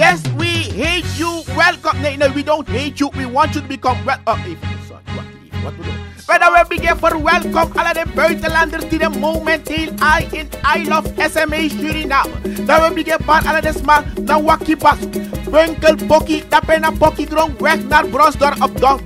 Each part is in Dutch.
Yes, we hate you. Welcome. No, we don't hate you. We want you to become well. Oh, even. Sorry, wat we doen. Verder we beginnen voor welkom alle de buitenlanders die de momenteel in I Love SMA Suriname. Dan we beginnen van alle de smaak naar Wakkie Bas. Winkel Bokkie, dat ben een Bokkie grond weg naar Bronsdorp op Dag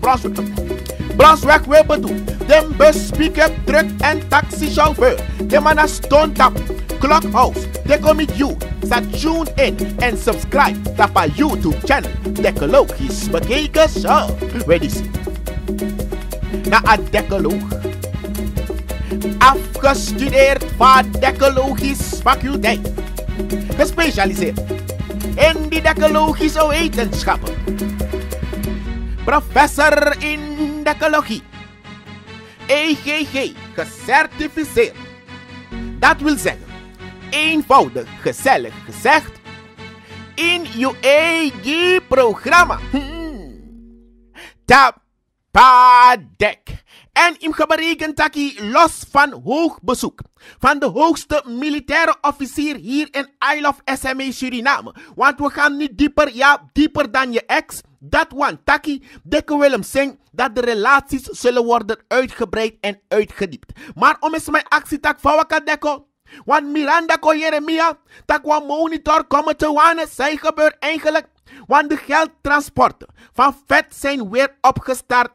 Bronsweg weer bedoel. De bus, pick-up, truck en taxichauffeur. De man naar Stoontap, Klokhuis, de commit you. Sta tune in en subscribe op our YouTube channel. Decalogisch bekeken show. Ready see. Na een decaloog. Afgestudeerd van decalogisch faculteit. Gespecialiseerd in die decalogische wetenschappen. Professor in decalogie. EGG gecertificeerd. Dat wil zeggen, eenvoudig, gezellig gezegd, in je EG-programma. Tapadek. En in geberekend taki los van hoog bezoek van de hoogste militaire officier hier in I Love SMA Suriname. Want we gaan niet dieper, ja, dieper dan je ex. Dat want taki, Dekke Willem zegt dat de relaties zullen worden uitgebreid en uitgediept. Maar om eens mijn actietak van Wakadeko. Want Miranda ko Jeremia, tak wa monitor komen te wanen, zij gebeurt eigenlijk. Want de geldtransporten van vet zijn weer opgestart.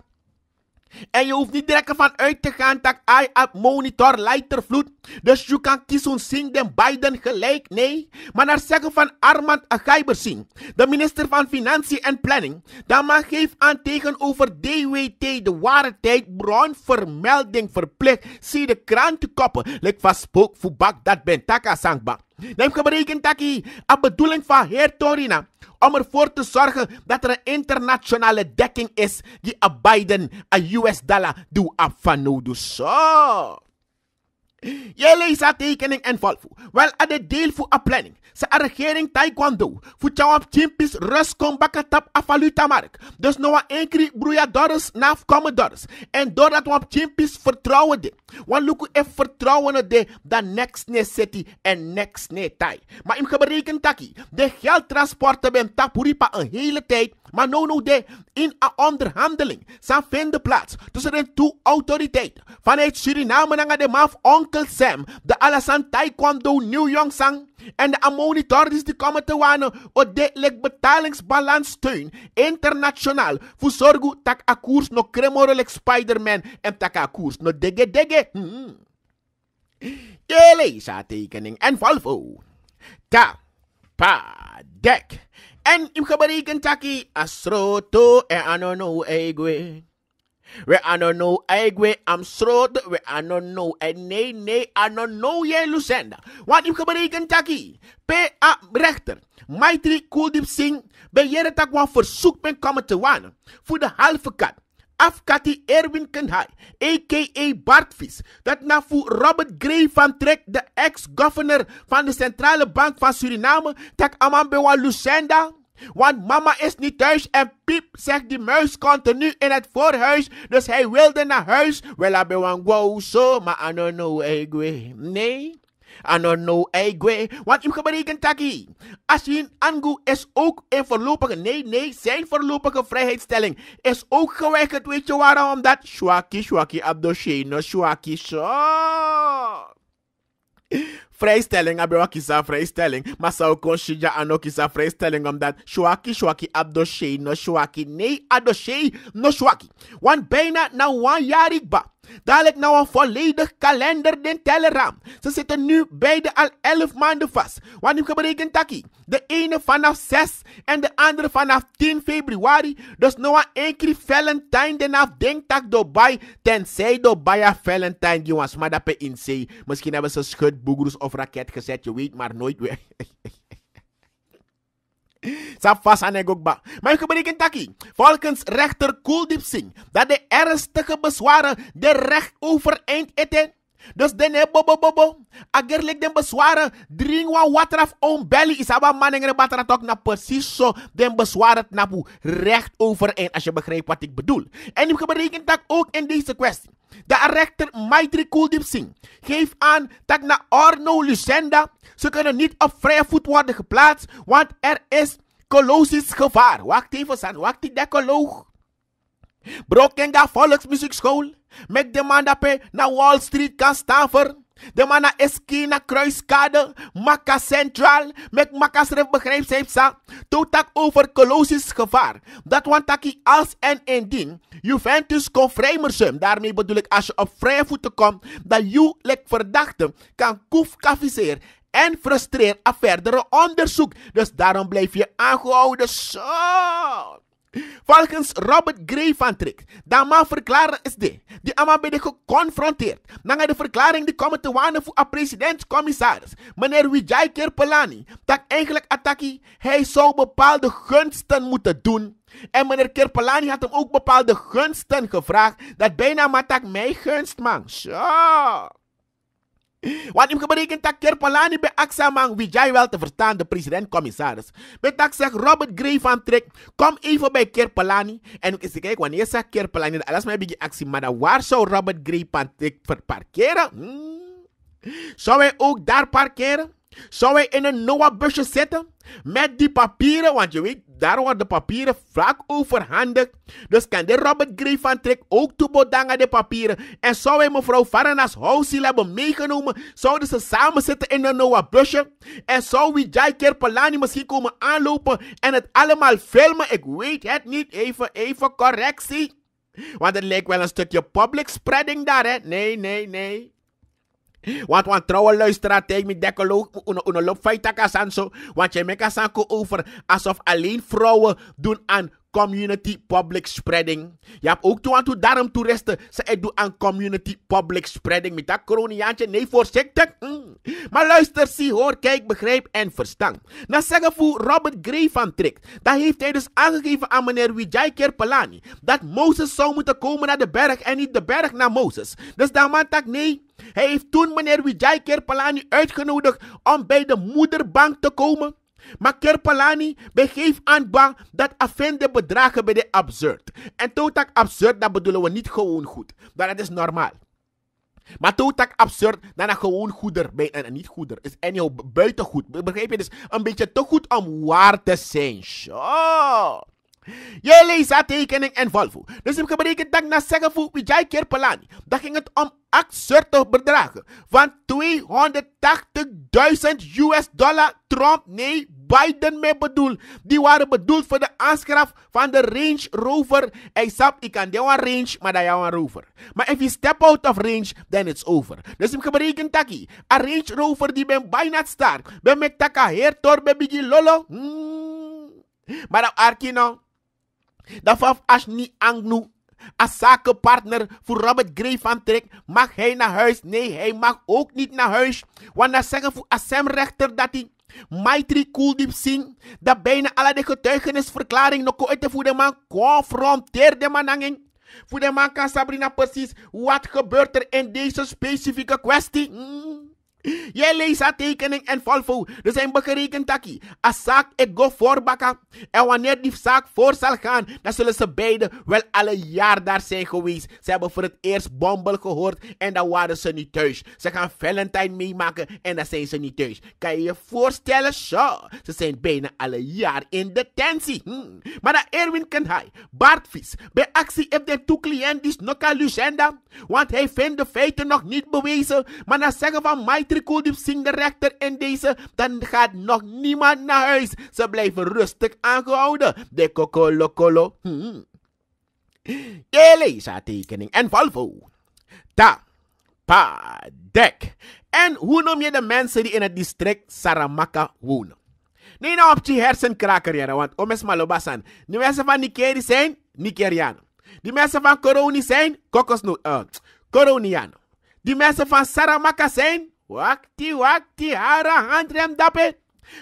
En je hoeft niet direct van uit te gaan dat I op monitor Leitervloed. Dus je kan kiezen zien den beiden gelijk, nee. Maar naar zeggen van Armand Agaibersing, de minister van Financiën en Planning, dat man geeft aan tegenover DWT de ware tijd bronvermelding verplicht. Zie de krantenkoppen, lijkt van spookvoetbak dat ben taka sangba. Neem geberekend taki, a bedoeling van heer Torina, om ervoor te zorgen dat er een internationale dekking is die a Biden a US dollar doe afvanodu. Zo. Je leest a tekening en volvo. Wel a de deel voor a planning. Sa a regering taekwondo. Voor jou op chimpis rust kom bakatap a valutamark. Dus nou a enkri broeiadores naf commodores. En doordat we op chimpis vertrouwen de. Want luku e vertrouwen de dan next ne city en next ne tai. Maar im geberekend taki. De geldtransporten ben tapuripa een hele tijd. Maar no de in een onderhandeling zal vinden plaats tussen de twee autoriteiten. Vanuit Suriname naar de maf Onkel Sam, de Alassane Taekwondo New Young Sang en de monitors die komen te wanen op de betalingsbalans steun internationaal voor zorgen dat a koers no kremorelijk Spider-Man en tak a koers no dege. Je leest a tekening en Volvo. Tapadek. En im geberekend taki asroto e anono egwe. We anono egwe am sroto we anono e nee anono je Lucenda. Want im geberekend taki P.A. rechter Maitri Kuldeep Singh beheerde tak wan verzoek ben komen te wanen voor de halve kat. Afkati Erwin Kenhai, a.k.a. Bartvis, dat na voor Robert Gray van Trek, de ex-governor van de Centrale Bank van Suriname, tak aman bewa Lucenda. Want mama is niet thuis en Piep zegt die muis continu in het voorhuis, dus hij wilde naar huis. Wel hebben we wow zo, maar I don't know egwe. Nee, I don't know egwe. Want im geberekend taki. Asin Angu is ook een voorlopige, nee, zijn voorlopige vrijheidsstelling is ook geweigerd. Weet je waarom? Dat Shwaki Abdosheno Shwaki zo. Vrijstelling, abewakisa vrijstelling. Maar zou konshija anokisa vrijstelling omdat Shwaki Abdoshe no Shwaki. Nee, Adoshe no Shwaki. Want bijna na 1 jaar ba. Dadelijk nou een volledig kalender den Telegram. Ze zitten nu beide al 11 maanden vast. Want ik heb berekend taki. De ene vanaf 6 en de andere vanaf 10 februari. Dus nou een keer Valentine den af denktak doorбij. Tenzij doorбij a Valentine die was maar dat pe in zee. Misschien hebben ze schutboegroes of raket gezet. Je weet maar nooit weer. Sa vast aan ik ook ba. Maar ik berekent taki. Volgens rechter Kuldeep Singh dat de ernstige bezwaren de recht overeind eten. Dus de bobo. Agerlijk den bezwaren drink wa water af on belly is aba maningen batara tok na precies zo den bezwaren napu recht overeind als je begrijpt wat ik bedoel. En ik berekent dat ook in deze kwestie. De rechter Maitri Kuldeep Singh geeft aan dat na Arno Lucenda ze kunnen niet op vrije voet worden geplaatst, want er is ecologisch gevaar. Wacht even, San. Wacht die decoloog. Brokenga Volksmuziekschool. Met de man dat naar Wall Street kan staan voor. De man naar Esquina Kruiskade. Makka Central. Met Makka schrift begrijpt zij sa. Toetak over ecologisch gevaar. Dat want taki als en indien. Juventus kon vrijmersum. Daarmee bedoel ik als je op vrije voeten komt. Dat je verdachte kan koefkafiseren. En frustreert aan verdere onderzoek. Dus daarom blijf je aangehouden. Zo. Volgens Robert Gray van Trick. Dat man verklaren is dit. Die allemaal ben geconfronteerd. Dan de verklaring die komen te wanen voor een presidentscommissaris. Meneer Vijay Kirpalani. Dat eigenlijk attackie. Hij zou bepaalde gunsten moeten doen. En meneer Kirpalani had hem ook bepaalde gunsten gevraagd. Dat bijna maar tak mij gunst man. Zo. Want hem berekent dat Kirpalani bij Aksa man Vijay wel te verstaan, de president-commissaris. Bij dat zegt Robert Gray van Trek, kom even bij Kirpalani. En ook eens kijken, wanneer zegt Kirpalani dat alles mij bij die actie, maar dan waar zou Robert Gray van Trek parkeren? Zou hij ook daar parkeren? Zou hij in een Noah-busje zitten? Met die papieren, want je weet, daar worden de papieren vaak overhandigd. Dus kan de Robert Gray van Trek ook toebodanga de papieren. En zou hij mevrouw Varanas Housil hebben meegenomen? Zouden ze samen zitten in een Noah-busje? En zou Vijay Kirpalani misschien komen aanlopen en het allemaal filmen? Ik weet het niet. Even correctie. Want het lijkt wel een stukje public spreading daar, hè? Nee. Want trouwe luisteraar tegen me decoloog een loopfeitaka sanso. Want jij meka sanko over alsof alleen vrouwen doen aan community public spreading. Je hebt ook toe daarom toeristen ze doen aan community public spreading. Met dat coroniaantje, nee voorzichtig. Maar luister, zie, hoor, kijk, begrijp en verstaan. Dan zeggen voor Robert Gray van Trick. Dat heeft hij dus aangegeven aan meneer Vijay Kirpalani. Dat Mozes zou moeten komen naar de berg en niet de berg naar Mozes. Dus dan man tak nee. Hij heeft toen meneer Vijay Kirpalani uitgenodigd om bij de moederbank te komen. Maar Kirpalani begeeft aan bang dat afvende bedragen bij de absurd. En totak absurd, dat bedoelen we niet gewoon goed. Dat is normaal. Maar totak absurd, dan een gewoon goeder. En niet goeder, is anyhow buiten goed. Begrijp je? Dus een beetje te goed om waar te zijn. Zo. Je leest dat tekening en Volvo. Dus ik heb berekend dat ik na zeggen voor Vijay Kirpalani. Dan ging het om absurde bedragen. Van $280.000 Trump, nee, Biden mee bedoeld. Die waren bedoeld voor de aanschaf van de Range Rover. Ik snap, ik kan die een range, maar dat is een Rover. Maar if you step out of range, then it's over. Dus ik heb berekend dat een Range Rover die ben bijna staat. Ben met taka heer tor bij bigi lolo. Maar dat arkino. Dat van als niet angnu. Als zakenpartner voor Robert Gray van Trek mag hij naar huis. Nee, hij mag ook niet naar huis. Want dan zeggen voor assemrechter dat hij Maitri Kuldeep Singh dat bijna alle de getuigenisverklaring nog uit te voeren man confronteerde mananging. Voor de man kan Sabrina precies wat gebeurt er in deze specifieke kwestie. Jij leest haar tekening en Volvo. Er zijn begerekend takkie. Als zaak ik go voorbakken. En wanneer die zaak voor zal gaan, dan zullen ze beiden wel alle jaar daar zijn geweest. Ze hebben voor het eerst Bombel gehoord en dan waren ze niet thuis. Ze gaan Valentine meemaken en dan zijn ze niet thuis. Kan je je voorstellen? Zo. Ze zijn bijna alle jaar in detentie. Maar dat Erwin Kenhai, Bart Vies, bij actie heeft de toecliënt die snokka Lucenda. Want hij vindt de feiten nog niet bewezen. Maar dan zeggen van Maitri Kuldeep Singh de rechter in deze, dan gaat nog niemand naar huis. Ze blijven rustig aangehouden. De kokolokolo. Je leest haar tekening en Volvo. Ta, pa, dek. En hoe noem je de mensen die in het district Saramaka wonen? Nee, nou op je hersenkraker, ja, want omes malobasan. Die mensen van Nikeri zijn Nikerianen. Die mensen van Koroni zijn Koronianen. Die mensen van Saramaka zijn Wakti, hara, handrem dape.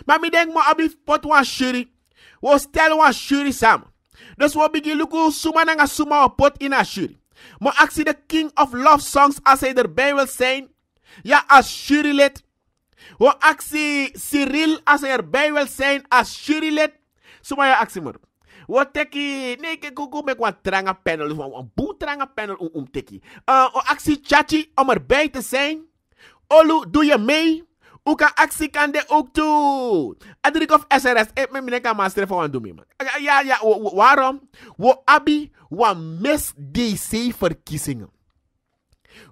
Maar mi denk mo abif pot wan shuri. We stel wan shuri samen. Dus we beginnen luku suma nanga suma wa pot in a shuri. Mo actie de king of love songs als hij erbij wil zijn. Ja, als jurylid. We actie Cyril als hij erbij wil zijn als jurylid. Suma ja actie maar. We teki, nee, ik go met een tranga panel. Een boe tranga panel teki. We actie Chachi om erbij te zijn. Olu, doe je mee? Ook kan actie kan de ook toe. Adrik of SRS. Meneer kan maar streven aan doen, man. Ja, waarom? We abi, we mis DC-verkiezingen.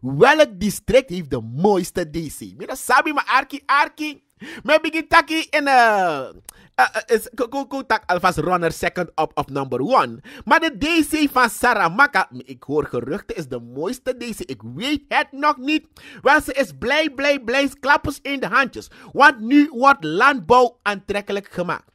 Welk district heeft de mooiste DC? Mira sabi ma arki. Me begin taki in tak alvast runner second up of number 1. Maar de DC van Saramaka, ik hoor geruchten, is de mooiste DC. Ik weet het nog niet. Wel, ze is blij, klappers in de handjes. Want nu wordt landbouw aantrekkelijk gemaakt.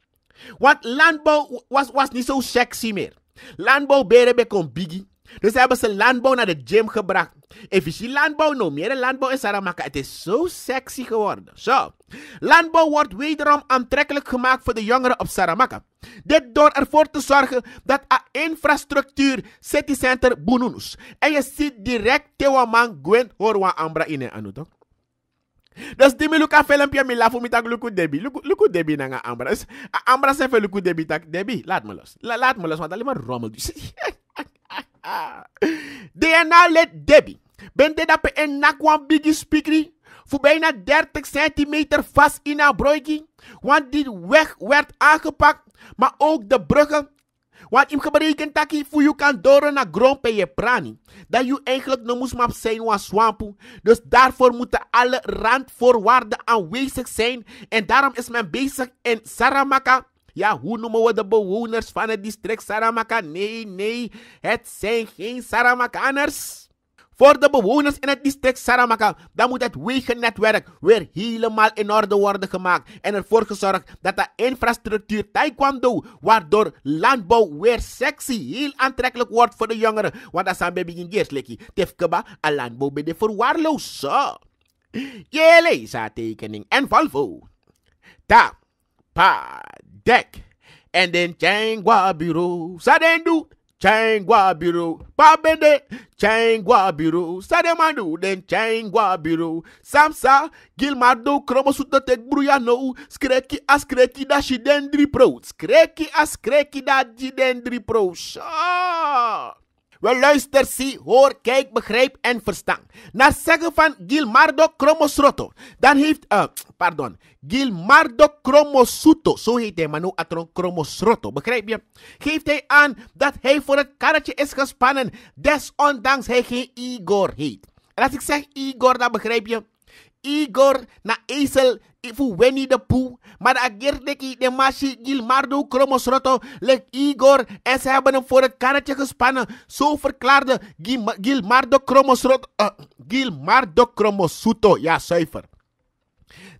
Want landbouw was niet zo sexy meer. Landbouw bere kon biggie. Dus hebben ze landbouw naar de gym gebracht. Even je landbouw nou meer landbouw in Saramaka. Het is zo sexy geworden. Zo. Landbouw wordt wederom aantrekkelijk gemaakt voor de jongeren op Saramaka. Dit door ervoor te zorgen dat infrastructuur citycenter Bununus. En je ziet direct Tewaman Gwen Horwa Ambra in en toch? Dus die luka filmpje mi lafu mitak luku debi. Luku debi nanga Ambra. Ambra zijn veel luku debi tak debi. Laat me los. Laat me los, want alleen maar rommel. DNA let Debbie. Ben de dape en nakwan biggie speakery. Voor bijna 30 centimeter vast in haar broekie. Want die weg werd aangepakt. Maar ook de bruggen. Want im gebreken taki voor je kan door naar grond bij je prani. Dat je eigenlijk no moest map zijn was swampu. Dus daarvoor moeten alle randvoorwaarden aanwezig zijn. En daarom is men bezig in Saramaka. Ja, hoe noemen we de bewoners van het district Saramaka? Nee, het zijn geen Saramakaners. Voor de bewoners in het district Saramaka, dan moet het wegennetwerk weer helemaal in orde worden gemaakt. En ervoor gezorgd dat de infrastructuur taekwondo, waardoor landbouw weer sexy, heel aantrekkelijk wordt voor de jongeren. Want dat zijn baby in Geerslekkie. Tefkeba, a landbouw bij de verwaarloos. Zo. Jele, sa tekening en Volvo. Ta, pa, dek. En den Changwa bureau. Sa den doe. Changwa bureau. Pa bende. Changwa bureau. Sa den manu. Den Changwa bureau. Samsa. Gilmardo kromosuto tek bruyano. Skreki as kreki da shi den dri pro. Skreki as kreki da shi den dri pro. Wel luister, zie, hoor, kijk, begrijp en verstaan. Naar zeggen van Gilmardo Cromosroto. Dan heeft, Gilmardo Cromosuto. Zo heet hij, maar nu atron Cromosroto. Begrijp je? Geeft hij aan dat hij voor het karretje is gespannen. Desondanks hij geen Igor heet. En als ik zeg Igor, dan begrijp je. Igor na ezel ifu Winnie de Pooh. Maar de agerdeki de machi Gilmardo Cromosroto leg Igor en ze hebben hem voor het karretje gespannen. Zo verklaarde Gilmardo Cromosroto. Gilmardo Cromosuto, ja zuiver.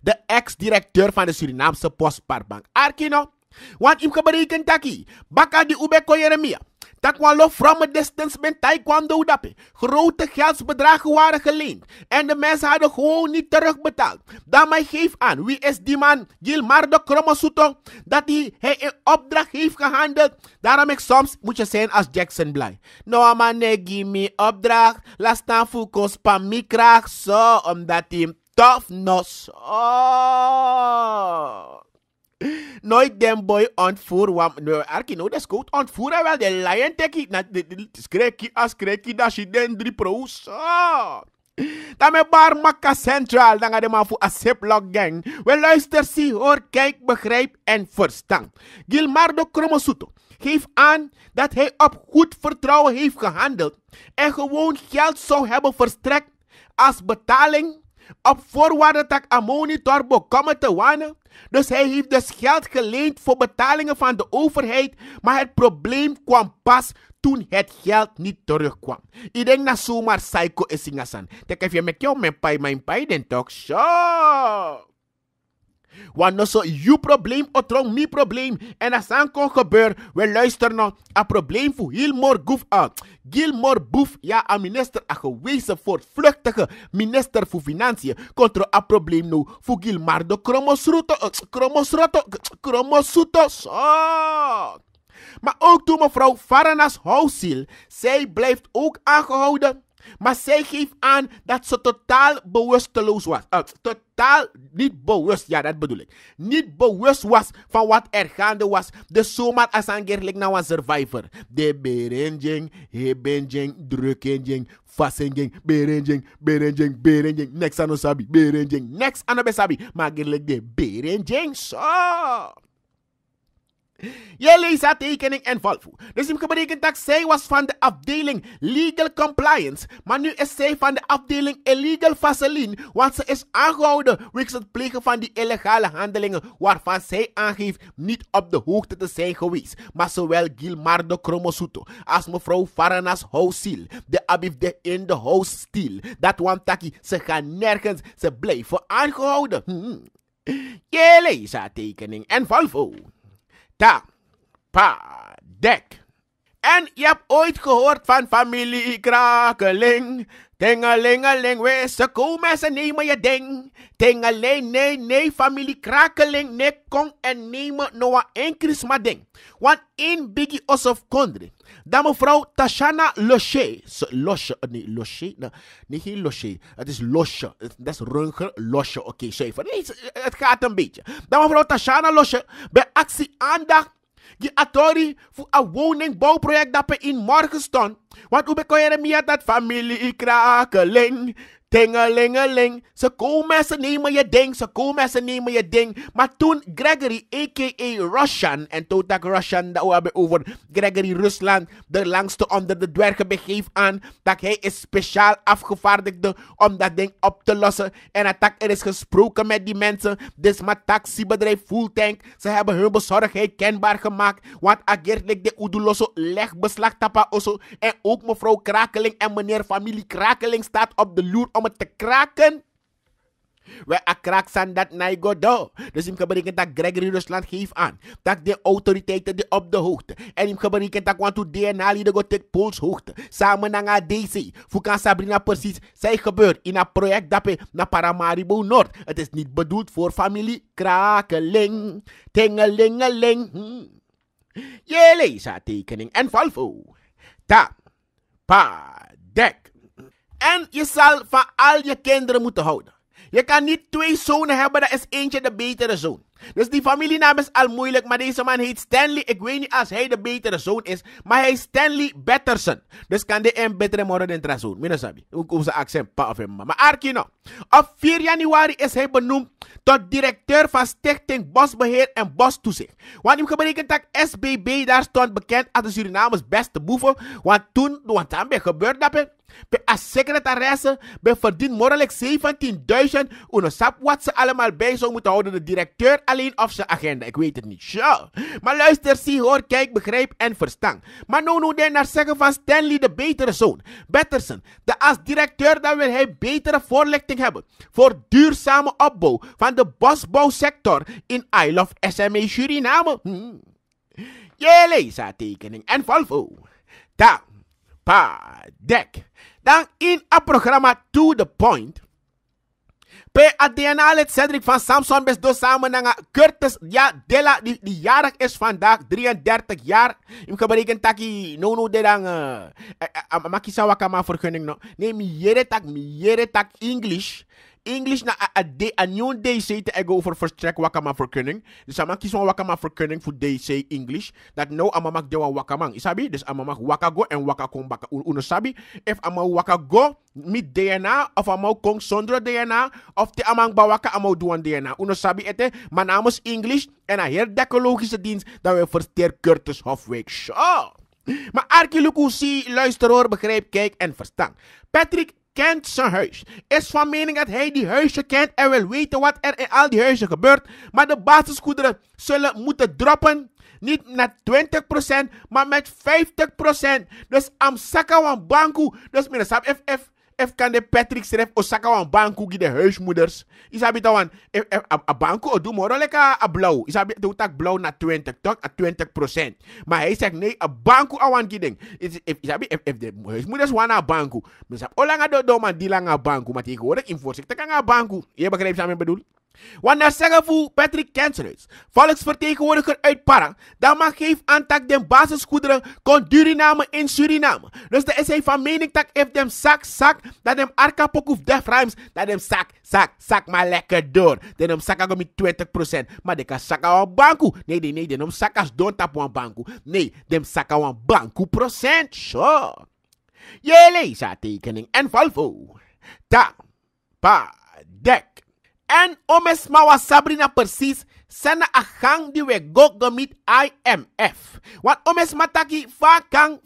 De ex-directeur van de Surinaamse Postpaarbank. Arkino, want ik heb berekend taki. Baka di ubeko Jeremia. Takwalo from a distance ben taekwondo dappe. Grote geldsbedragen waren geleend. En de mensen hadden gewoon niet terugbetaald. Dan mij geef aan, wie is die man? Gilmardo Cromosuto. Dat hij in opdracht heeft gehandeld. Daarom ik soms moet je zijn als Jackson blij. No man, give me opdracht. Laat staan focus pan mi kraag. Zo, omdat hij tof nos. Oh. Nooit den boy ontvoer, want Arkino, dat is goed. Ontvoeren wel de lion teki. Skreki dat je den drie pro's. Dan met Bar Makka Central, dan gaan de man voor een Ziploc gang. Wel luister, zie, hoor, kijk, begrijp en verstaan. Gilmardo Cromosuto geeft aan dat hij op goed vertrouwen heeft gehandeld. En gewoon geld zou hebben verstrekt als betaling op voorwaarde dat een monitor bekomen te wanen. Dus hij heeft dus geld geleend voor betalingen van de overheid. Maar het probleem kwam pas toen het geld niet terugkwam. Ik denk dat zomaar psycho is ingasan. Tek even met jou mijn pai den toch. Zo. Want no so je probleem otrong mi probleem. En als dat kon gebeuren, we luisteren nog. Een probleem voor Gilmore Boef, ja, een minister, een gewezen voortvluchtige minister voor Financiën. Contra een probleem nu voor Gilmardo Cromosuto. Zo. Maar ook toen mevrouw Faranas Housiel, zij blijft ook aangehouden. Maar zij geeft aan dat ze totaal bewusteloos was. Totaal niet bewust, ja dat bedoel ik. Niet bewust was van wat er gaande was. Dus zomaar als aangerlijk naar een survivor. De berenjing, hebenjing, drukkenjing, vasenjing, berenjing, next aan osabi, berenjing, next aan osabi. Maar gerlijk de berenjing, zo. Je leest haar tekening en valvoer. Dus ik heb berekend dat zij was van de afdeling Legal Compliance. Maar nu is zij van de afdeling Illegal Vaseline. Want ze is aangehouden wegens het plegen van die illegale handelingen. Waarvan zij aangeeft niet op de hoogte te zijn geweest. Maar zowel Gilmardo Kromosuto als mevrouw Faranas Housil. De abif de in de house stil. Dat wantaki, ze gaan nergens. Ze blijven aangehouden. Je leest haar tekening en valvoer. Ta, pa, dek. En je hebt ooit gehoord van familie Krakeling. Tingelingeling, wees ze komen, ze nemen je ding. Tingeling, nee, familie Krakeling. Nee, kom en nemen nog een krisma ding. Want in Biggie Ossof Kondre. Dan mevrouw Tashana Loche. Nee, geen Loche. Het is Loche. Dat is Runger Loche. Oké, zeven. Nee, het gaat een beetje. Dan mevrouw Tashana Loche. Bij actie aandacht. Die atori voor een woningbouwproject dat in morgen stond. Want hoe kon je meer dat familie Krakeling. Tingelingeling. Ze komen, ze nemen je ding. Ze komen, ze nemen je ding. Maar toen Gregory, a.k.a. Russian. En toen dat Russian, dat we hebben over Gregory Rusland. De langste onder de dwergen begeeft aan. Dat hij is speciaal afgevaardigde om dat ding op te lossen. En dat er is gesproken met die mensen. Dus mijn taxibedrijf Fulltank. Ze hebben hun bezorgdheid kenbaar gemaakt. Want ageerlijk de Oeduloso leg beslag tapa osso. En ook mevrouw Krakeling en meneer familie Krakeling staat op de loer om het te kraken. We kraak zijn dat naigodo. Dus ik heb berekend dat Gregory Rusland geeft aan. Dat de autoriteiten die op de hoogte. En ik heb berekend dat want to DNA lieden go tek polshoogte. Samen naar DC. Voor kan Sabrina precies. Zij gebeurt in een project dat naar Paramaribo Noord. Het is niet bedoeld voor familie Krakeling. Tingelingeling. Je leest haar tekening en valvo. Ta. Pa. Dek. En je zal van al je kinderen moeten houden. Je kan niet twee zonen hebben, dat is eentje de betere zoon. Dus die familienaam is al moeilijk, maar deze man heet Stanley. Ik weet niet als hij de betere zoon is, maar hij is Stanley Betterson. Dus kan de een betere morgen in trazoon. Minasabi. Hoe ze accent pa of hem. Maar Arkino. Op 4 januari is hij benoemd tot directeur van Stichting Bosbeheer en Bostoezicht. Want ik heb berekend dat SBB daar stond bekend als de Surinamers beste boeven. Want toen, dan gebeurde dat. Als secretaresse verdient morelijk 17.000. Unosap wat ze allemaal bij zou moeten houden. De directeur alleen of zijn agenda. Ik weet het niet. Sure. Maar luister, zie, hoor, kijk, begrijp en verstand. Maar nou naar zeggen van Stanley de betere zoon. Betterson. Dat als directeur dan wil hij betere voorlichting hebben. Voor duurzame opbouw van de bosbouwsector in Isle of SMA Suriname. Je leest haar tekening en valvo. Ta. Pa. Dek. Dan in het programma To The Point. Bij het DNA-lid Cedric van Samson best door samen naar Curtis Della, die jarig is vandaag, 33 jaar. Ik heb berekend dat hij de dan makisa wakama vergunning no. Nee, mi tak English. English na a nieuw DC te ego over verstrek wakama vergunning. Dus ama kies een wakama vergunning voor DC English. Dat nou ama mak dewa wakamang. Isabi? Dus ama mak wakago en wakakom baka. Uno sabi? If ama wakago met DNA of ama kong zonder DNA of te amang bawaka ama duan DNA. Uno sabi ete. Maar namens English en een heer decologische dienst dat we versterk Curtis Hofwijk. Show. Maar archeologie, luister, begrijp, kijk en verstand. Patrick kent zijn huis. Is van mening dat hij die huizen kent en wil weten wat er in al die huizen gebeurt. Maar de basisgoederen zullen moeten droppen. Niet naar 20%, maar met 50%. Dus am saka wan banku. Dus meneer Sab, F kan de Patrick schrijf Osaka wan banku die de huismoeders. Isabi tawan a banku o doe moro lekker a blauw. Isabi doe tak blauw naar 20 toch a 20%. Maar hij zegt nee a banku awan giding. Isabi if de huismoeders wan a banku. Meneer Sab olanga do man die lang a banku. Maar tegenwoordig in voorzichtig kan a banku. Je begrijpt wat ik bedoel? Wanneer zeggen voor Patrick Kenseruits, volksvertegenwoordiger uit Para, dan mag geef aan tak den basisgoederen kon Suriname in Suriname. Dus de is hij van mening tak if dem zak, dat dem arkapok of def ruims, dat dem zak maar lekker door. Dan dem zak met 20%, maar de kan zak aan banku. Nee, dem zak als don't tap aan banku. Nee, dem zak aan banku procent, sure. Jullie sa tekening en valvo. Ta, pa, dek. En omes mawa Sabrina precies sana a gang die we go met IMF. Want omes mataki vakang.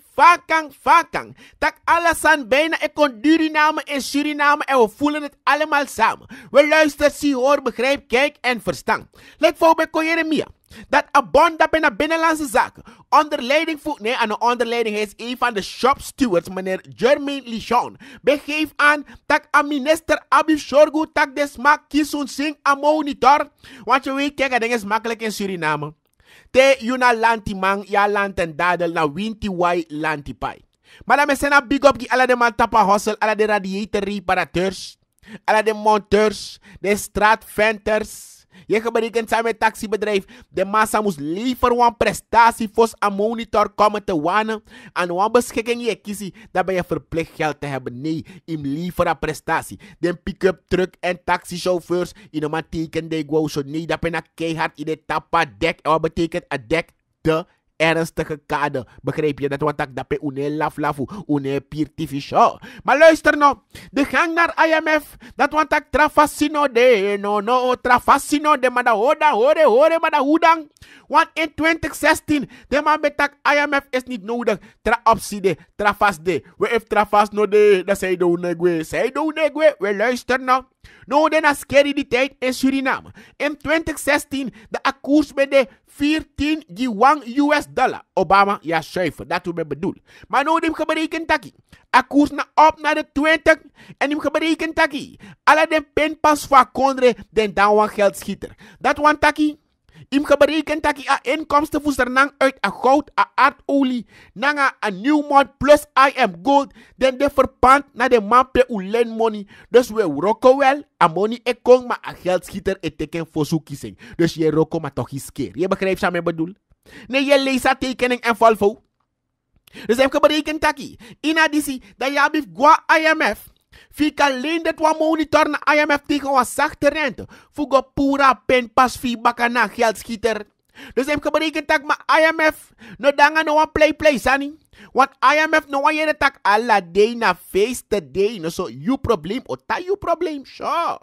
Tak alasan bijna ik kon Suriname en Suriname en we voelen het allemaal samen. We luisteren, zie, hoor, begrijp, kijk en verstaan. Let voor bij Jeremia. Dat een bond dat bij binnenlandse zaken onder leiding aan de onderleiding is een van de shop stewards, meneer Jermaine Lichon, begeeft aan dat een minister Abib Shorgu tak de smaak kisun sing a monitor. Want je weet, kijk, dat is makkelijk in Suriname. Te yuna lanti man, ja lanten dadel na winti wai lanti pai. Maar dan zijn een big up die alle de man tapa hustle, alle de radiator reparateurs, alle de monteurs, de straatventers. Je gebruikt samen met taxibedrijf. De massa moest liever een prestatie voor een monitor komen te wanen. En een beschikking je kiezen, dan ben je verplicht geld te hebben. Nee, im liever een prestatie. De pick-up truck en taxichauffeurs. In een man teken de go zo. Nee, dat ben je keihard in de tappa dek. En wat betekent een dek? De ernstige kade. Begrijp je dat wat ik dat pe une lafu, une pirtificio. Maar luister nou, de gang naar IMF, dat want ik trafasino de, no, trafasino de, maar da hore, maar da hoedang. Want in 2016, de man betak IMF is niet nodig. Tra optie de, trafas de. We heeft trafas no de, dat zij doen negwe. We luister nou. Nou, dan is scary die tijd in Suriname. In 2016, de akkoers met de 14 gewang US dollar. Obama, ja, zuiver, dat we bedoel. Maar nou, die hebben berekend taki. Akkoers op naar de 20 en die hebben berekend taki. Alle de pinpas van Kondre, den dan geld schieter. Dat want taki. Im geberekend dat je inkomsten voor uit a goud, a aardolie, nanga a Newmont plus IM Gold, den de verpand naar de mappe ulen money. Dus we rokken wel, a money ekong, maar a geldschieter et teken voor zoekkiezing. Dus je rokken maar toch eens keer. Je begrijpt wat ik bedoel? Nee, je leest dat tekening en valvo. Dus heb geberekend dat je, in additie, dat je hebt gwa IMF. Fika alleen dat we monitor na IMF tegen een zachte rente. Fugo pura pen pas fi bakana geldschieter. Dus heb ik berekend dat maar IMF no danga no een play sani. Want IMF no een jere tak alla day na face the day. No so you probleem o ta you probleem. Sure.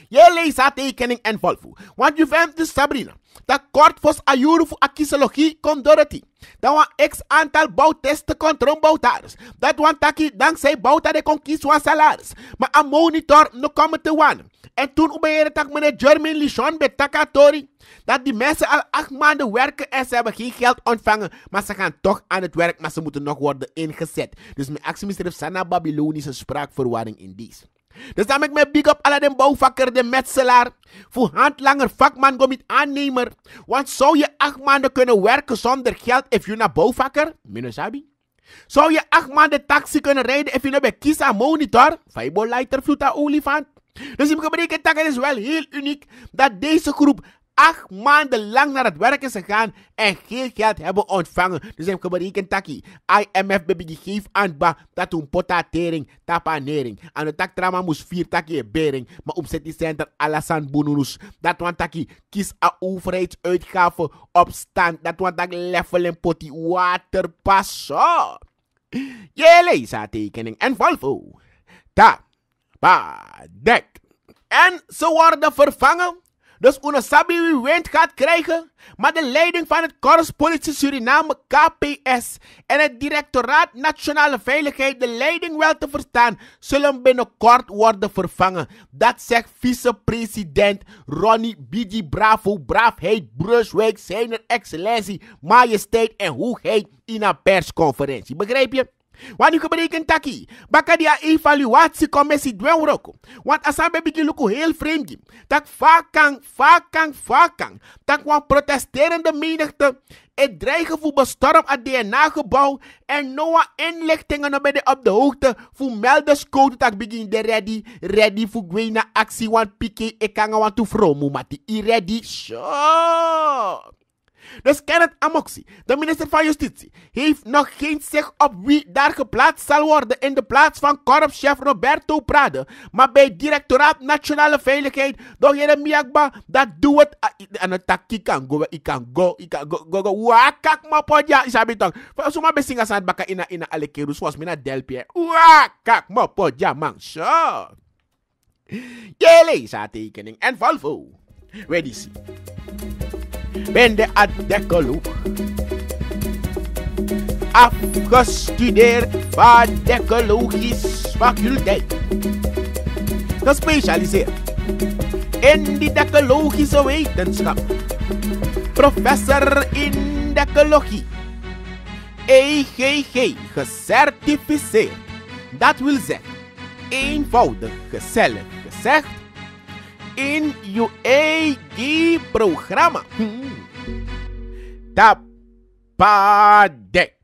Je leest haar tekening en volvo. Want je vindt de Sabrina. Dat kort voor ayuru voor akisologie kon Dorothy. Dat was x aantal bouwtesten controle bouwtaris. Dat want taki dankzij bouwta de kon kies van salaris. Maar een monitor no komen te wanen. En toen ubeerde tak meneer Jermaine Lichon bij Takatori. Dat die mensen al 8 maanden werken en ze hebben geen geld ontvangen. Maar ze gaan toch aan het werk, maar ze moeten nog worden ingezet. Dus mijn actie misdrijf Sana Babylonische spraakverwarring in deze. Dus dan heb ik mijn big up alle de bouwvakker, de metselaar. Voor handlanger, vakman, gomit aannemer. Want zou je 8 maanden kunnen werken zonder geld if je naar bouwvakker? Minusabi. Zou je 8 maanden taxi kunnen rijden if je naar bij Kisa monitor? Faibo lighter vloed olifant. Dus ik heb berekend dat het is wel heel uniek dat deze groep 8 maanden lang naar het werk is gegaan en geen geld hebben ontvangen. Dus ik heb berekend dat IMF gegeven aan dat een potatering, tapanering. En de taktrama moest 4 takje bering. Maar opzet die center Alassane Bounous. Dat want dat kies een overheidsuitgave op stand. Dat want dat level en potty water passo. Je leest haar tekening en volvo. Ta, pa, dek. En ze worden vervangen. Dus Unasabi wie wind gaat krijgen. Maar de leiding van het Korps Politie Suriname KPS en het Directoraat Nationale Veiligheid de leiding wel te verstaan, zullen binnenkort worden vervangen. Dat zegt vicepresident Ronnie Bigi Bravo, Braafheid, Brunswijk, Zijner Excellentie, Majesteit en Hoogheid in een persconferentie. Begrijp je? Want u berekent taki, baka die evaluatiecommissie dwen roko. Want asabe bigi luku heel vreemd. Tak vakang. Tak wan protesterende menigte. Het dreigen voor bestorm het DNA-gebouw. En noa inlichtingen op de hoogte. Voor melderscode tak begin de ready voor gwena actie. Want pike ik kan want to vromu mati. I ready. Sure. Dus Kenneth Amoxie, de minister van Justitie, heeft nog geen zicht op wie daar geplaatst zal worden in de plaats van korpschef Roberto Prade. Maar bij Directoraat Nationale Veiligheid, door Jeremia Agba, dat doet het. En het takkie kan go. Wakak ma podja, isabi tong. Suma besinga san baka ina alekeru, zoals mina delpie. Wakak ma podja, man, sure. Jele, sa tekening en Volvo. Ready see. Ben de Adeccolo. Afgestudeerd van de ecologische faculteit. Gespecialiseerd in de ecologische wetenschap. Professor in de ecologie. EGG gecertificeerd. Dat wil zeggen, eenvoudig gezegd, in je eigen programma. Tapadek.